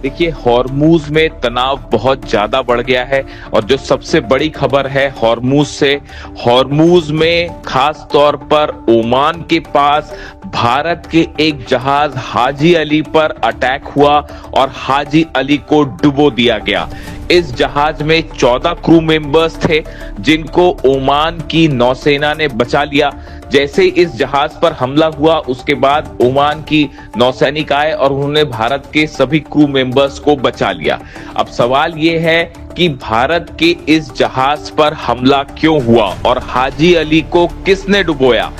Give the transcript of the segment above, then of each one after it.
देखिए, हॉर्मूज में तनाव बहुत ज्यादा बढ़ गया है और जो सबसे बड़ी खबर है हॉर्मूज से, हॉर्मूज में खास तौर पर ओमान के पास भारत के एक जहाज हाजी अली पर अटैक हुआ और हाजी अली को डुबो दिया गया। इस जहाज में 14 क्रू मेंबर्स थे जिनको ओमान की नौसेना ने बचा लिया। जैसे ही इस जहाज पर हमला हुआ उसके बाद ओमान की नौसैनिक आए और उन्होंने भारत के सभी क्रू मेंबर्स को बचा लिया। अब सवाल यह है कि भारत के इस जहाज पर हमला क्यों हुआ और हाजी अली को किसने डुबोया।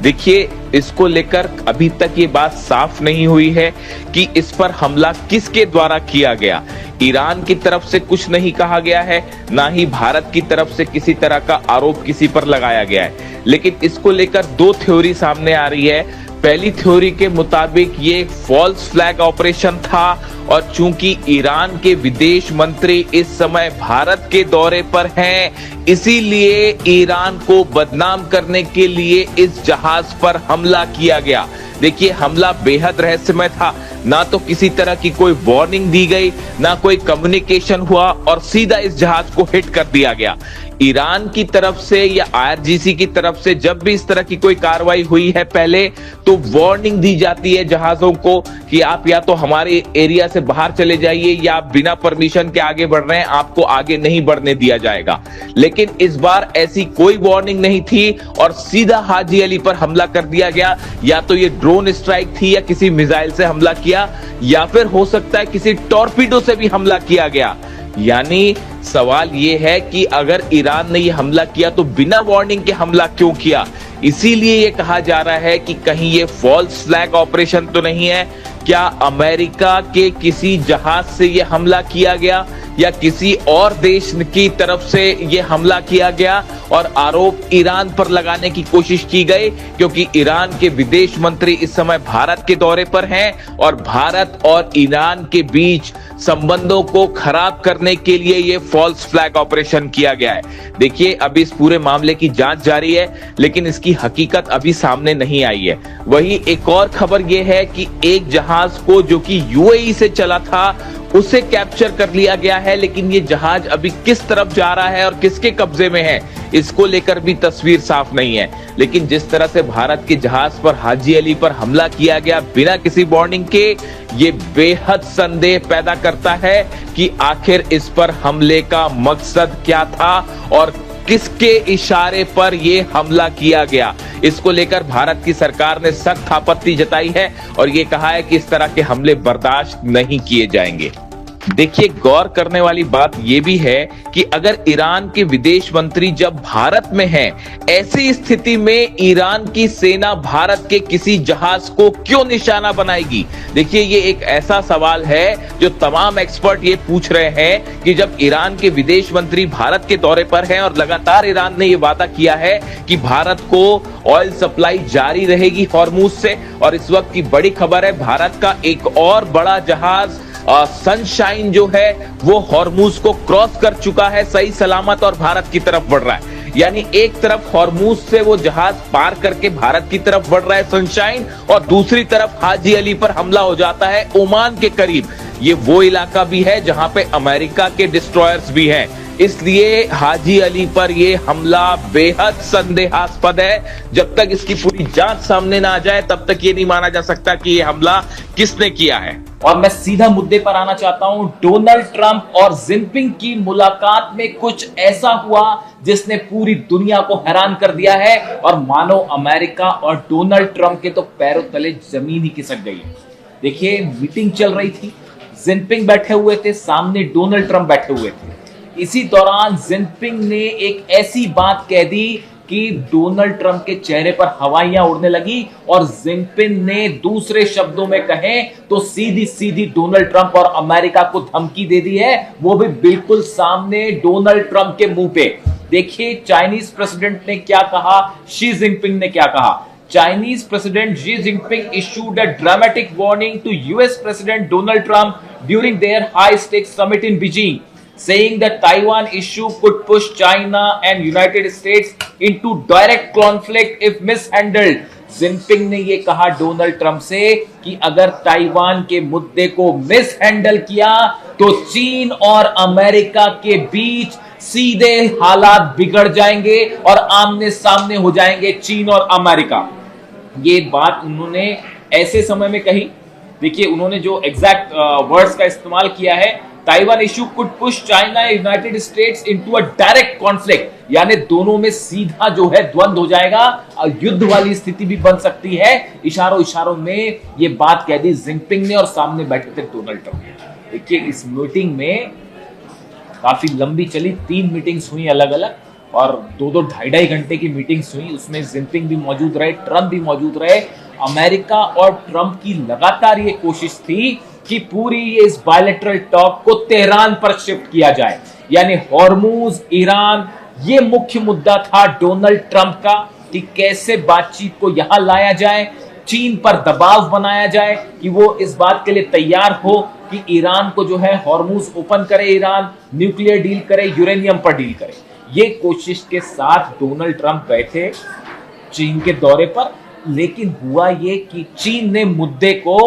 देखिए, इसको लेकर अभी तक ये बात साफ नहीं हुई है कि इस पर हमला किसके द्वारा किया गया। ईरान की तरफ से कुछ नहीं कहा गया है, ना ही भारत की तरफ से किसी तरह का आरोप किसी पर लगाया गया है। लेकिन इसको लेकर दो थ्योरी सामने आ रही है। पहली थ्योरी के मुताबिक ये फॉल्स फ्लैग ऑपरेशन था और चूंकि ईरान के विदेश मंत्री इस समय भारत के दौरे पर हैं, इसीलिए ईरान को बदनाम करने के लिए इस जहाज पर हमला किया गया। देखिए, हमला बेहद रहस्यमय था, ना तो किसी तरह की कोई वार्निंग दी गई, ना कोई कम्युनिकेशन हुआ और सीधा इस जहाज को हिट कर दिया गया। ईरान की तरफ से या आईआरजीसी की तरफ से जब भी इस तरह की कोई कार्रवाई हुई है पहले, तो वार्निंग दी जाती है जहाजों को कि आप या तो हमारे एरिया से बाहर चले जाइए या आप बिना परमिशन के आगे बढ़ रहे हैं, आपको आगे नहीं बढ़ने दिया जाएगा। लेकिन इस बार ऐसी कोई वार्निंग नहीं थी और सीधा हाजी अली पर हमला कर दिया गया। या तो ये ड्रोन स्ट्राइक थी या किसी मिसाइल से हमला किया, या फिर हो सकता है किसी टॉर्पीडो से भी हमला किया गया। यानी सवाल यह है कि अगर ईरान ने यह हमला किया तो बिना वार्निंग के हमला क्यों किया। इसीलिए यह कहा जा रहा है कि कहीं यह फॉल्स फ्लैग ऑपरेशन तो नहीं है। क्या अमेरिका के किसी जहाज से यह हमला किया गया या किसी और देश की तरफ से यह हमला किया गया और आरोप ईरान पर लगाने की कोशिश की गई, क्योंकि ईरान के विदेश मंत्री इस समय भारत के दौरे पर हैं और भारत और ईरान के बीच संबंधों को खराब करने के लिए यह फॉल्स फ्लैग ऑपरेशन किया गया है। देखिए, अभी इस पूरे मामले की जांच जारी है, लेकिन इसकी हकीकत अभी सामने नहीं आई है। वही एक और खबर यह है कि एक जहाज को जो कि यूएई से चला था उसे कैप्चर कर लिया गया है, लेकिन ये जहाज अभी किस तरफ जा रहा है और किसके कब्जे में है, इसको लेकर भी तस्वीर साफ नहीं है। लेकिन जिस तरह से भारत के जहाज पर हाजी अली पर हमला किया गया बिना किसी वार्निंग के, ये बेहद संदेह पैदा करता है कि आखिर इस पर हमले का मकसद क्या था और किसके इशारे पर यह हमला किया गया। इसको लेकर भारत की सरकार ने सख्त आपत्ति जताई है और यह कहा है कि इस तरह के हमले बर्दाश्त नहीं किए जाएंगे। देखिए, गौर करने वाली बात यह भी है कि अगर ईरान के विदेश मंत्री जब भारत में हैं, ऐसी स्थिति में ईरान की सेना भारत के किसी जहाज को क्यों निशाना बनाएगी। देखिए, ये एक ऐसा सवाल है जो तमाम एक्सपर्ट ये पूछ रहे हैं कि जब ईरान के विदेश मंत्री भारत के दौरे पर हैं और लगातार ईरान ने यह वादा किया है कि भारत को ऑयल सप्लाई जारी रहेगी हॉर्मूज से, और इस वक्त की बड़ी खबर है भारत का एक और बड़ा जहाज सनशाइन जो है वो हॉर्मूज को क्रॉस कर चुका है सही सलामत और भारत की तरफ बढ़ रहा है। यानी एक तरफ हॉर्मूज से वो जहाज पार करके भारत की तरफ बढ़ रहा है सनशाइन, और दूसरी तरफ हाजी अली पर हमला हो जाता है ओमान के करीब। ये वो इलाका भी है जहां पे अमेरिका के डिस्ट्रॉयर्स भी हैं। इसलिए हाजी अली पर यह हमला बेहद संदेहास्पद है। जब तक इसकी पूरी जांच सामने ना आ जाए तब तक ये नहीं माना जा सकता कि यह हमला किसने किया है। और मैं सीधा मुद्दे पर आना चाहता हूं। डोनाल्ड ट्रंप और जिनपिंग की मुलाकात में कुछ ऐसा हुआ जिसने पूरी दुनिया को हैरान कर दिया है और मानो अमेरिका और डोनाल्ड ट्रंप के तो पैरों तले जमीन ही खिसक गई है। देखिए, मीटिंग चल रही थी, जिनपिंग बैठे हुए थे, सामने डोनाल्ड ट्रंप बैठे हुए थे। इसी दौरान जिनपिंग ने एक ऐसी बात कह दी कि डोनाल्ड ट्रंप के चेहरे पर हवाइयां उड़ने लगी और जिनपिंग ने दूसरे शब्दों में कहें तो सीधी सीधी डोनाल्ड ट्रंप और अमेरिका को धमकी दे दी है, वो भी बिल्कुल सामने डोनाल्ड ट्रंप के मुंह पे। देखिए, चाइनीज प्रेसिडेंट ने क्या कहा, शी जिनपिंग ने क्या कहा। Chinese President Xi Jinping issued a dramatic warning to US President Donald Trump during their high-stakes summit in Beijing, saying that Taiwan issue could push China and United States into direct conflict if mishandled. Jinping ने यह कहा Donald Trump से कि अगर Taiwan के मुद्दे को miss handle किया तो चीन और अमेरिका के बीच सीधे हालात बिगड़ जाएंगे और आमने सामने हो जाएंगे चीन और अमेरिका। ये बात उन्होंने ऐसे समय में कही, देखिए उन्होंने जो एग्जैक्ट वर्ड्स का इस्तेमाल किया है, Taiwan issue could push China United states into a direct conflict, यानी दोनों में सीधा जो है द्वंद्व हो जाएगा और युद्ध वाली स्थिति भी बन सकती है। इशारों इशारों में ये बात कह दी जिनपिंग ने और सामने बैठे थे डोनाल्ड ट्रंप। देखिए इस मीटिंग में काफी लंबी चली, 3 मीटिंग्स हुई अलग अलग और 2-2 ढाई घंटे की मीटिंग्स हुई। उसमें जिनपिंग भी मौजूद रहे, ट्रंप भी मौजूद रहे। अमेरिका और ट्रंप की लगातार ये कोशिश थी कि पूरी इस बायलैटरल टॉक को तेहरान पर शिफ्ट किया जाए, यानी हॉर्मूज, ईरान, ये मुख्य मुद्दा था डोनाल्ड ट्रंप का कि कैसे बातचीत को यहां लाया जाए, चीन पर दबाव बनाया जाए कि वो इस बात के लिए तैयार हो कि ईरान को जो है हॉर्मूज ओपन करे, ईरान न्यूक्लियर डील करे, यूरेनियम पर डील करे। ये कोशिश के साथ डोनाल्ड ट्रंप गए थे चीन के दौरे पर, लेकिन हुआ ये कि चीन ने मुद्दे को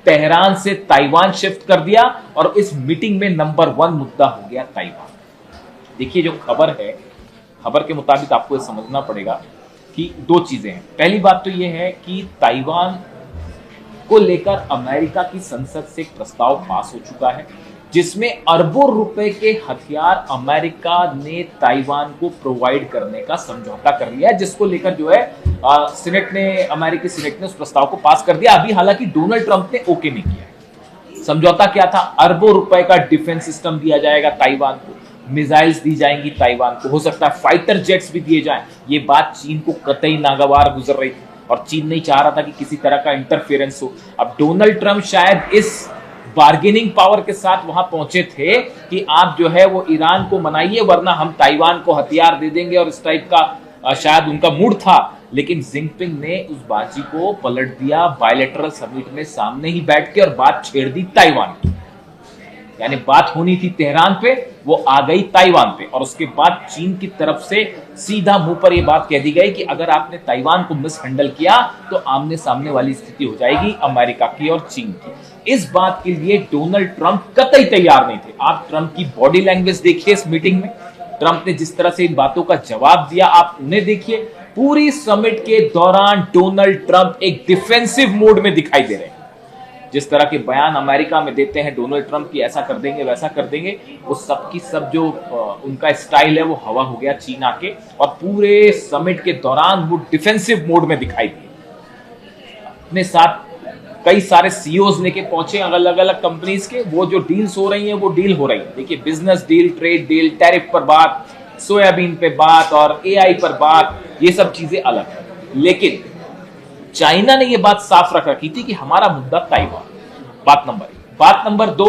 तेहरान से ताइवान शिफ्ट कर दिया और इस मीटिंग में नंबर 1 मुद्दा हो गया ताइवान। देखिए जो खबर है, खबर के मुताबिक आपको ये समझना पड़ेगा कि 2 चीजें हैं। पहली बात तो ये है कि ताइवान को लेकर अमेरिका की संसद से एक प्रस्ताव पास हो चुका है जिसमें अरबों रुपए के हथियार अमेरिका ने ताइवान को प्रोवाइड करने का समझौता कर लिया है, जिसको लेकर जो है अमेरिकी सीनेट ने उस प्रस्ताव को पास कर दिया। अभी हालांकि डोनाल्ड ट्रंप ने ओके नहीं किया। समझौता क्या था? अरबों रुपए का डिफेंस सिस्टम दिया जाएगा ताइवान को, मिसाइल्स दी जाएंगी ताइवान को, हो सकता है फाइटर जेट्स भी दिए जाएं। ये बात चीन को कतई नागवार गुजर रही थी और चीन नहीं चाह रहा था कि किसी तरह का इंटरफेरेंस हो। अब डोनाल्ड ट्रंप शायद इस बार्गेनिंग पावर के साथ वहां पहुंचे थे कि आप जो है वो ईरान को मनाइए वरना हम ताइवान को हथियार दे देंगे, और इस टाइप का शायद उनका मूड था। लेकिन जिनपिंग ने उस बाजी को पलट दिया बायलैटरल समिट में सामने ही बैठ के, और बात छेड़ दी ताइवान की। यानी बात होनी थी तेहरान पे, वो आ गई ताइवान पे, और उसके बाद चीन की तरफ से सीधा मुंह पर यह बात कह दी गई कि अगर आपने ताइवान को मिस हैंडल किया तो आमने सामने वाली स्थिति हो जाएगी अमेरिका की और चीन की। इस बात के लिए डोनाल्ड ट्रंप कतई तैयार नहीं थे। आप ट्रंप की बॉडी लैंग्वेज देखिए इस मीटिंग में, ट्रंप ने जिस तरह से इन बातों का जवाब दिया आप उन्हें देखिए। पूरी समिट के दौरान डोनाल्ड ट्रंप एक डिफेंसिव मोड में दिखाई दे रहे हैं। जिस तरह के बयान अमेरिका में देते हैं डोनाल्ड ट्रंप की ऐसा कर देंगे वैसा कर देंगे, वो सब की सब जो उनका स्टाइल है वो हवा हो गया चीन आके, और पूरे समिट के दौरान वो डिफेंसिव मोड में दिखाई दिए। अपने साथ कई सारे सीईओज लेके पहुंचे अलग अलग कंपनीज के। वो जो डील्स हो रही हैं वो डील हो रही है, देखिए business deal, trade deal, tariff पर बात, सोयाबीन पे बात और एआई पर बात, ये सब चीजें अलग है। लेकिन चाइना ने यह बात साफ रख रखी थी कि हमारा मुद्दा ताइवान, बात नंबर 1। बात नंबर 2,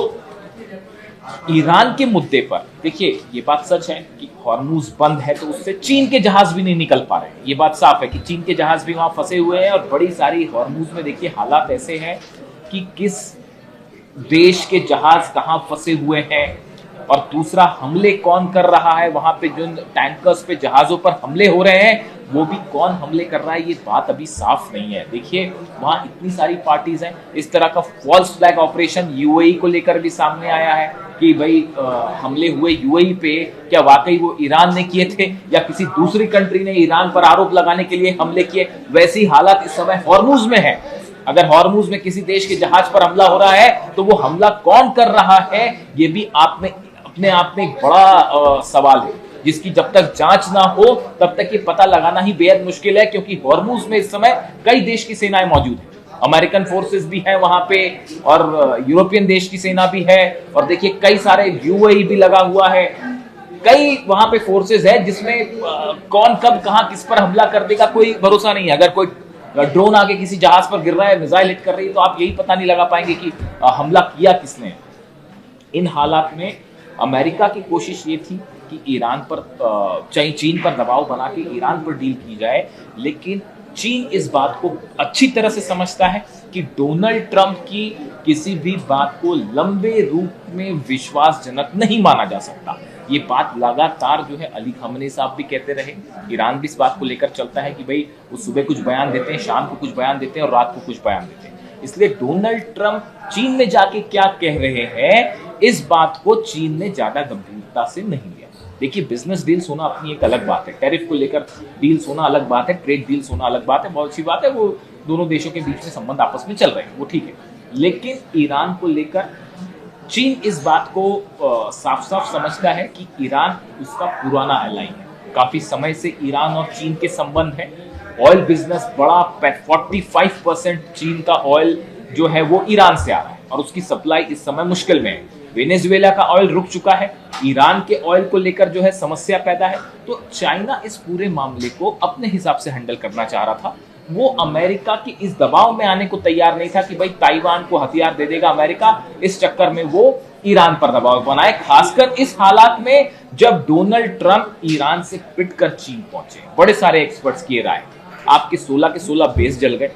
ईरान के मुद्दे पर देखिए ये बात सच है कि हॉर्मूज बंद है तो उससे चीन के जहाज भी नहीं निकल पा रहे हैं। ये बात साफ है कि चीन के जहाज भी वहां फंसे हुए हैं, और बड़ी सारी हॉर्मूज में देखिए हालात ऐसे हैं कि किस देश के जहाज कहां फंसे हुए हैं, और दूसरा हमले कौन कर रहा है, वहां पे जो टैंकर्स पे जहाजों पर हमले हो रहे हैं वो भी कौन हमले कर रहा है, ये बात अभी साफ नहीं है। देखिए वहां इतनी सारी पार्टीज हैं। इस तरह का फॉल्स फ्लैग ऑपरेशन यूएई को लेकर भी सामने आया है कि भाई हमले हुए यूएई पे, क्या वाकई वो ईरान ने किए थे या किसी दूसरी कंट्री ने ईरान पर आरोप लगाने के लिए हमले किए। वैसी हालत इस समय हॉर्मूज में है। अगर हॉर्मूज में किसी देश के जहाज पर हमला हो रहा है तो वो हमला कौन कर रहा है, ये भी अपने आप में एक बड़ा सवाल है, जिसकी जब तक जांच ना हो तब तक ये पता लगाना ही बेहद मुश्किल है। क्योंकि हॉर्मूज में इस समय कई देश की सेनाएं मौजूद हैं, अमेरिकन फोर्सेस भी हैं वहां पे, और यूरोपियन देश की सेना भी है, और देखिए कई सारे यूएई भी लगा हुआ है। कई वहां पे फोर्सेस है जिसमें कौन कब कहां किस पर हमला कर देगा कोई भरोसा नहीं है। अगर कोई ड्रोन आके किसी जहाज पर गिर रहा है, मिसाइल हिट कर रही है, तो आप यही पता नहीं लगा पाएंगे कि हमला किया किसने। इन हालात में अमेरिका की कोशिश ये थी कि ईरान पर चीन पर दबाव बना के ईरान पर डील की जाए, लेकिन चीन इस बात को अच्छी तरह से समझता है कि डोनाल्ड ट्रंप की किसी भी बात को लंबे रूप में विश्वासजनक नहीं माना जा सकता। ये बात लगातार जो है अली खamenei साहब भी कहते रहे, ईरान भी इस बात को लेकर चलता है कि भाई वो सुबह कुछ बयान देते हैं, शाम को कुछ बयान देते हैं और रात को कुछ बयान देते हैं। इसलिए डोनाल्ड ट्रंप चीन में जाके क्या कह रहे हैं, इस बात को चीन ने ज्यादा गंभीरता से नहीं लिया। देखिए, बिजनेस डील्स होना अपनी एक अलग बात है, टैरिफ को लेकर डील्स होना अलग बात है, ट्रेड डील्स होना अलग बात है, बहुत अच्छी बात है, वो दोनों देशों के बीच में संबंध आपस में चल रहे हैं, वो ठीक है। लेकिन ईरान को लेकर चीन इस बात को साफ साफ समझता है कि ईरान उसका पुराना एलाई है। काफी समय से ईरान और चीन के संबंध है। ऑयल बिजनेस बड़ा 45% चीन का ऑयल जो है वो ईरान से आ रहा है और उसकी सप्लाई इस समय मुश्किल में है। वेनेजुएला का ऑयल रुक चुका है, ईरान के ऑयल को लेकर जो है समस्या पैदा है। तो चाइना इस पूरे मामले को अपने हिसाब से हैंडल करना चाह रहा था। वो अमेरिका की इस दबाव में आने को तैयार नहीं था कि भाई ताइवान को हथियार दे देगा अमेरिका, इस चक्कर में वो ईरान पर दबाव बनाए, खासकर इस हालात में जब डोनाल्ड ट्रंप ईरान से पिटकर चीन पहुंचे। बड़े सारे एक्सपर्ट्स की राय, आपके 16 के 16 बेस जल गए,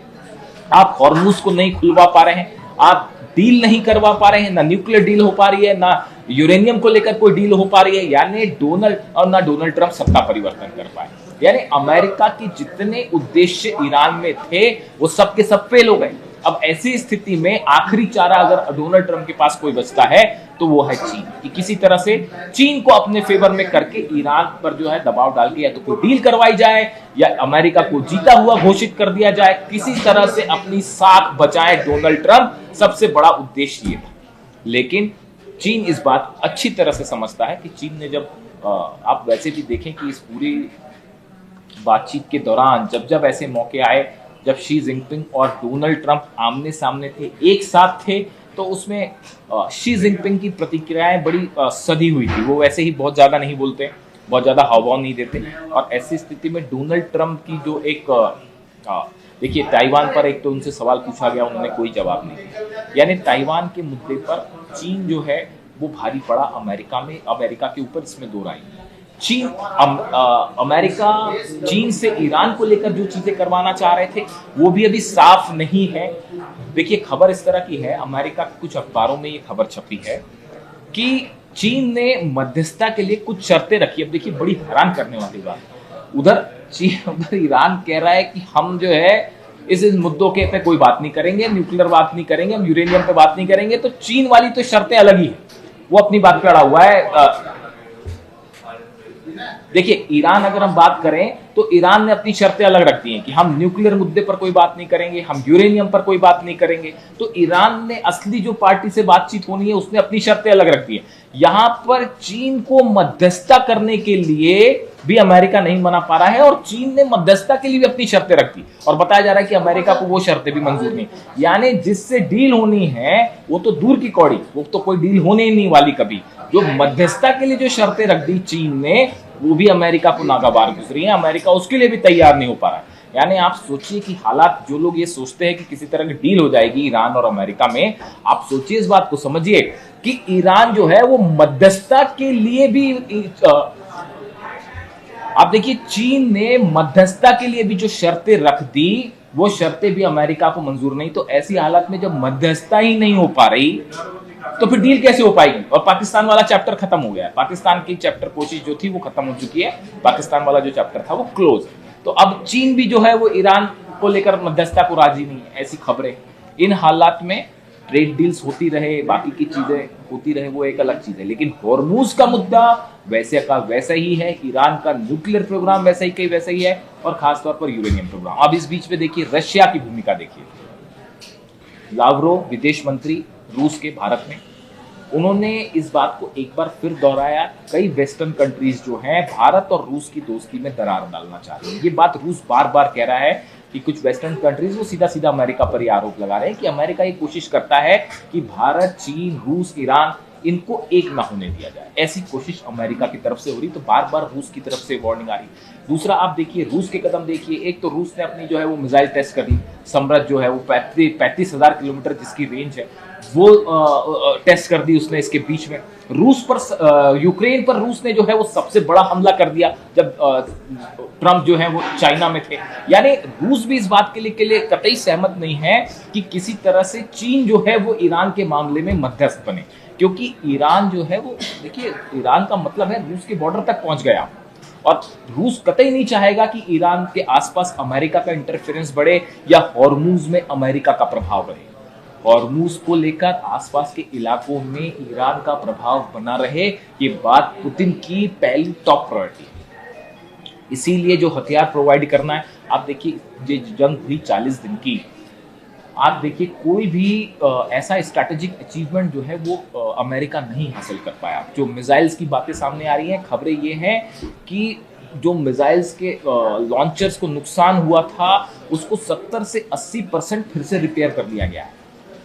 आप हॉर्मुज को नहीं खुलवा पा रहे हैं, आप डील नहीं करवा पा रहे हैं, ना न्यूक्लियर डील हो पा रही है, ना यूरेनियम को लेकर कोई डील हो पा रही है, यानी डोनाल्ड ट्रंप सत्ता परिवर्तन कर पाए। यानी अमेरिका के जितने उद्देश्य ईरान में थे वो सब के सब फेल हो गए। अब ऐसी स्थिति में आखिरी चारा अगर डोनाल्ड ट्रंप के पास कोई बचता है तो वो है चीन, कि किसी तरह से चीन को अपने फेवर में करके ईरान पर जो है दबाव डाल के या तो कोई डील करवाई जाए या अमेरिका को जीता हुआ घोषित कर दिया जाए, किसी तरह से अपनी साख बचाए डोनाल्ड ट्रंप, सबसे बड़ा उद्देश्य ये था। लेकिन चीन इस बात अच्छी तरह से समझता है कि चीन ने जब आप वैसे भी देखें कि इस पूरी बातचीत के दौरान जब जब ऐसे मौके आए, जब शी जिनपिंग और डोनाल्ड ट्रंप आमने सामने थे, एक साथ थे, तो उसमें शी जिनपिंग की प्रतिक्रियाएं बड़ी सधी हुई थी। वो वैसे ही बहुत ज़्यादा नहीं बोलते, बहुत ज़्यादा हावभाव नहीं देते, और ऐसी स्थिति में डोनाल्ड ट्रंप की जो एक देखिए, ताइवान पर एक तो उनसे सवाल पूछा गया, उन्होंने कोई जवाब नहीं दिया। यानी ताइवान के मुद्दे पर चीन जो है वो भारी पड़ा अमेरिका के ऊपर, इसमें दो राय नहीं। अमेरिका चीन से ईरान को लेकर जो चीजें करवाना चाह रहे थे वो भी अभी साफ नहीं है। देखिए, खबर इस तरह की है, अमेरिका के कुछ अखबारों में ये खबर छपी है कि चीन ने मध्यस्थता के लिए कुछ शर्तें रखी। अब देखिए, बड़ी हैरान करने वाली बात, उधर ईरान कह रहा है कि हम जो है इस मुद्दों के पे कोई बात नहीं करेंगे, न्यूक्लियर बात नहीं करेंगे, हम यूरेनियम पे बात नहीं करेंगे। तो चीन वाली तो शर्तें अलग ही है, वो अपनी बात पे अड़ा हुआ है। देखिए, ईरान अगर हम बात करें तो ईरान ने अपनी शर्तें अलग रख दी हैं कि हम न्यूक्लियर मुद्दे पर कोई बात नहीं करेंगे, हम यूरेनियम पर कोई बात नहीं करेंगे। तो ईरान ने असली जो पार्टी से बातचीत होनी है उसने अपनी शर्तें अलग रख दी है। यहां पर चीन को मध्यस्थता करने के लिए भी अमेरिका नहीं मना पा रहा है और चीन ने मध्यस्थता के लिए भी अपनी शर्तें रख दी, और बताया जा रहा है कि अमेरिका को वो शर्तें भी मंजूर नहीं। यानी जिससे डील होनी है वो तो दूर की कौड़ी, वो तो कोई डील होने ही नहीं वाली कभी। जो मध्यस्थता के लिए जो शर्तें रख दी चीन ने, वो भी अमेरिका को नागवार गुजरी है, अमेरिका उसके लिए भी तैयार नहीं हो पा रहा है। यानी आप सोचिए कि हालात, जो लोग ये सोचते हैं कि किसी तरह की डील हो जाएगी ईरान और अमेरिका में, आप सोचिए, इस बात को समझिए कि ईरान जो है वो मध्यस्थता के लिए भी आप देखिए, चीन ने मध्यस्थता के लिए भी जो शर्तें रख दी वो शर्तें भी अमेरिका को मंजूर नहीं। तो ऐसी हालत में जब मध्यस्थता ही नहीं हो पा रही तो फिर डील कैसे हो पाएगी। और पाकिस्तान वाला चैप्टर खत्म हो गया है, पाकिस्तान की चैप्टर कोशिश जो थी वो खत्म हो चुकी है, पाकिस्तान वाला जो चैप्टर था वो क्लोज। तो अब चीन भी जो है वो ईरान को लेकर मध्यस्थता को राजी नहीं है, ऐसी खबरें। इन हालात में ट्रेड डील्स होती रहे, बाकी की चीजें होती रहे, वो एक अलग चीज है। लेकिन हॉर्मुज का मुद्दा वैसे का वैसा ही है, ईरान का न्यूक्लियर प्रोग्राम वैसा ही है, और खासतौर पर यूरेनियम प्रोग्राम। अब इस बीच में देखिए रशिया की भूमिका देखिए। लावरोव विदेश मंत्री रूस के भारत में, उन्होंने इस बात को एक बार फिर दोहराया, कई वेस्टर्न कंट्रीज जो हैं भारत और रूस की दोस्ती में दरार डालना चाह रही है। ये बात रूस बार बार कह रहा है कि कुछ वेस्टर्न कंट्रीज वो सीधा सीधा अमेरिका पर ही आरोप लगा रहे हैं कि अमेरिका ये कोशिश करता है कि भारत, चीन, रूस, ईरान इनको एक ना होने दिया जाए, ऐसी कोशिश अमेरिका की तरफ से हो रही। तो बार बार रूस की तरफ से वार्निंग आ रही। दूसरा आप देखिए रूस के कदम देखिए, एक तो रूस ने अपनी जो है वो मिसाइल टेस्ट कर दी, समरथ जो है वो 35,000 किलोमीटर जिसकी रेंज है वो टेस्ट कर दी उसने इसके बीच में। रूस पर यूक्रेन पर रूस ने जो है वो सबसे बड़ा हमला कर दिया जब ट्रंप जो है वो चाइना में थे। यानी रूस भी इस बात के लिए कतई सहमत नहीं है कि किसी तरह से चीन जो है वो ईरान के मामले में मध्यस्थ बने, क्योंकि ईरान जो है वो देखिए ईरान का मतलब है रूस के बॉर्डर तक पहुंच गया, और रूस कतई नहीं चाहेगा कि ईरान के आसपास अमेरिका का इंटरफेरेंस बढ़े या हॉर्मूज में अमेरिका का प्रभाव बढ़े। हॉर्मूज को लेकर आसपास के इलाकों में ईरान का प्रभाव बना रहे, ये बात पुतिन की पहली टॉप प्रायोरिटी है। इसीलिए जो हथियार प्रोवाइड करना है, आप देखिए ये जंग हुई 40 दिन की, आप देखिए कोई भी ऐसा स्ट्रैटेजिक अचीवमेंट जो है वो अमेरिका नहीं हासिल कर पाया। जो मिसाइल्स की बातें सामने आ रही हैं, खबरें ये हैं कि जो मिसाइल्स के लॉन्चर्स को नुकसान हुआ था उसको 70 से 80% फिर से रिपेयर कर लिया गया है।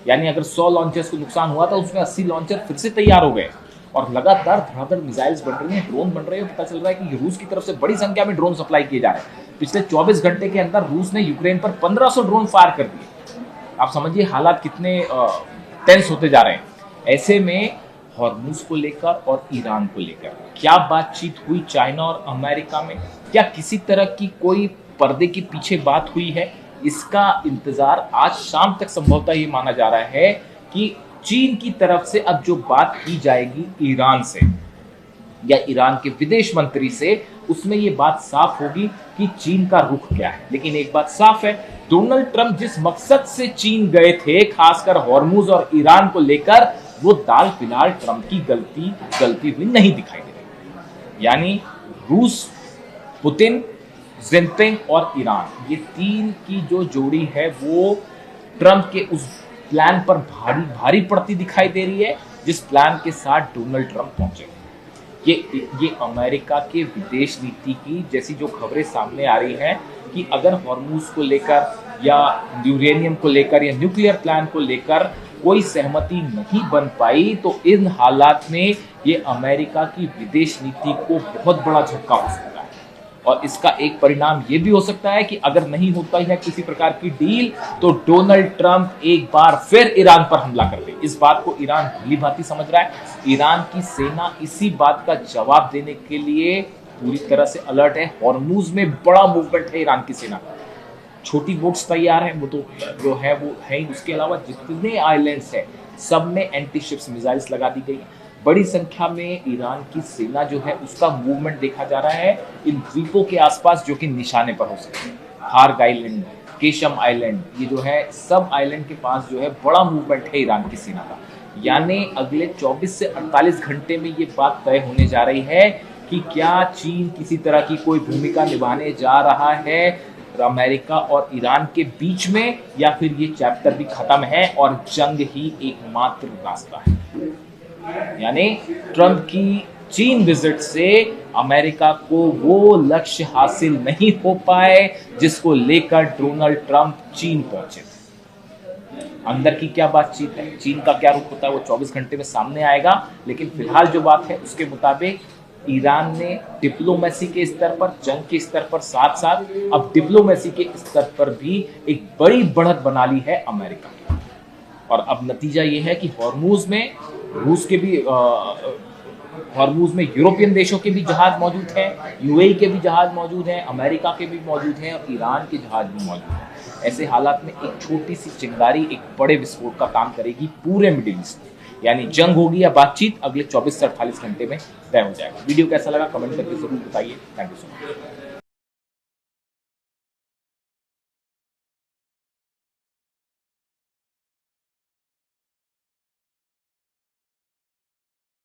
यानी अगर 100 लॉन्चर्स को नुकसान हुआ था उसमें 80 लॉन्चर फिर से तैयार हो गए, और लगातार धड़ाधड़ मिसाइल्स बन रही हैं, ड्रोन बन रहे हैं। पता चल रहा है कि रूस की तरफ से बड़ी संख्या में ड्रोन सप्लाई किए जा रहे हैं। पिछले 24 घंटे के अंदर रूस ने यूक्रेन पर 1500 ड्रोन फायर कर दिए। आप समझिए हालात कितने टेंस होते जा रहे हैं। ऐसे में हॉर्मूज को लेकर और ईरान को लेकर क्या बातचीत हुई चाइना और अमेरिका में, क्या किसी तरह की कोई पर्दे के पीछे बात हुई है, इसका इंतजार आज शाम तक संभवतः ये माना जा रहा है कि चीन की तरफ से अब जो बात की जाएगी ईरान से या ईरान के विदेश मंत्री से, उसमें ये बात साफ होगी कि चीन का रुख क्या है। लेकिन एक बात साफ है, डोनाल्ड ट्रंप जिस मकसद से चीन गए थे, खासकर हॉर्मूज और ईरान को लेकर, वो दाल फिलहाल ट्रंप की गलती हुई नहीं दिखाई दे रही। यानी रूस, पुतिन, जिनपिंग और ईरान, ये तीन की जो जोड़ी है वो ट्रंप के उस प्लान पर भारी पड़ती दिखाई दे रही है जिस प्लान के साथ डोनाल्ड ट्रंप पहुंचे। ये अमेरिका के विदेश नीति की जैसी जो खबरें सामने आ रही हैं कि अगर हॉर्मूज को लेकर या यूरेनियम को लेकर या न्यूक्लियर प्लान को लेकर कोई सहमति नहीं बन पाई, तो इन हालात में ये अमेरिका की विदेश नीति को बहुत बड़ा झटका हो सकता है। और इसका एक परिणाम ये भी हो सकता है कि अगर नहीं होता है किसी प्रकार की डील, तो डोनाल्ड ट्रंप एक बार फिर ईरान पर हमला कर दे। इस बात को ईरान भली भांति समझ रहा है। ईरान की सेना इसी बात का जवाब देने के लिए पूरी तरह से अलर्ट है। हॉर्मूज में बड़ा मूवमेंट है ईरान की सेना का। छोटी बोट्स तैयार हैं, वो तो जो है वो है ही। उसके अलावा जितने आइलैंड्स हैं सब में एंटी शिप्स मिसाइल्स लगा दी गई। बड़ी संख्या में ईरान की सेना जो है उसका मूवमेंट देखा जा रहा है इन द्वीपों के आसपास जो कि निशाने पर हो सकते हैं। हार्ग आइलैंड, केशम आइलैंड, ये जो है सब आइलैंड के पास जो है बड़ा मूवमेंट है ईरान की सेना का। यानी अगले 24 से 48 घंटे में ये बात तय होने जा रही है कि क्या चीन किसी तरह की कोई भूमिका निभाने जा रहा है अमेरिका और ईरान के बीच में, या फिर ये चैप्टर भी खत्म है और जंग ही एकमात्र रास्ता है। यानी ट्रंप की चीन विजिट से अमेरिका को वो लक्ष्य हासिल नहीं हो पाए जिसको लेकर डोनाल्ड ट्रंप चीन पहुंचे थे। अंदर की क्या बातचीत है, चीन का क्या रुख होता है, वो 24 घंटे में सामने आएगा। लेकिन फिलहाल जो बात है उसके मुताबिक ईरान ने डिप्लोमेसी के स्तर पर, जंग के स्तर पर, साथ साथ अब डिप्लोमेसी के स्तर पर भी एक बड़ी बढ़त बना ली है अमेरिका की। और अब नतीजा ये है कि हॉर्मूज में रूस के भी हॉर्मूज में यूरोपियन देशों के भी जहाज मौजूद हैं, यूएई के भी जहाज मौजूद हैं, अमेरिका के भी मौजूद हैं और ईरान के जहाज भी मौजूद हैं। ऐसे हालात में एक छोटी सी चिंगारी एक बड़े विस्फोट का काम करेगी पूरे मिडिल ईस्ट में। यानी जंग होगी या बातचीत अगले 24 से 48 घंटे में तय हो जाएगा। वीडियो कैसा लगा कमेंट करके जरूर बताइए। Thank you so much.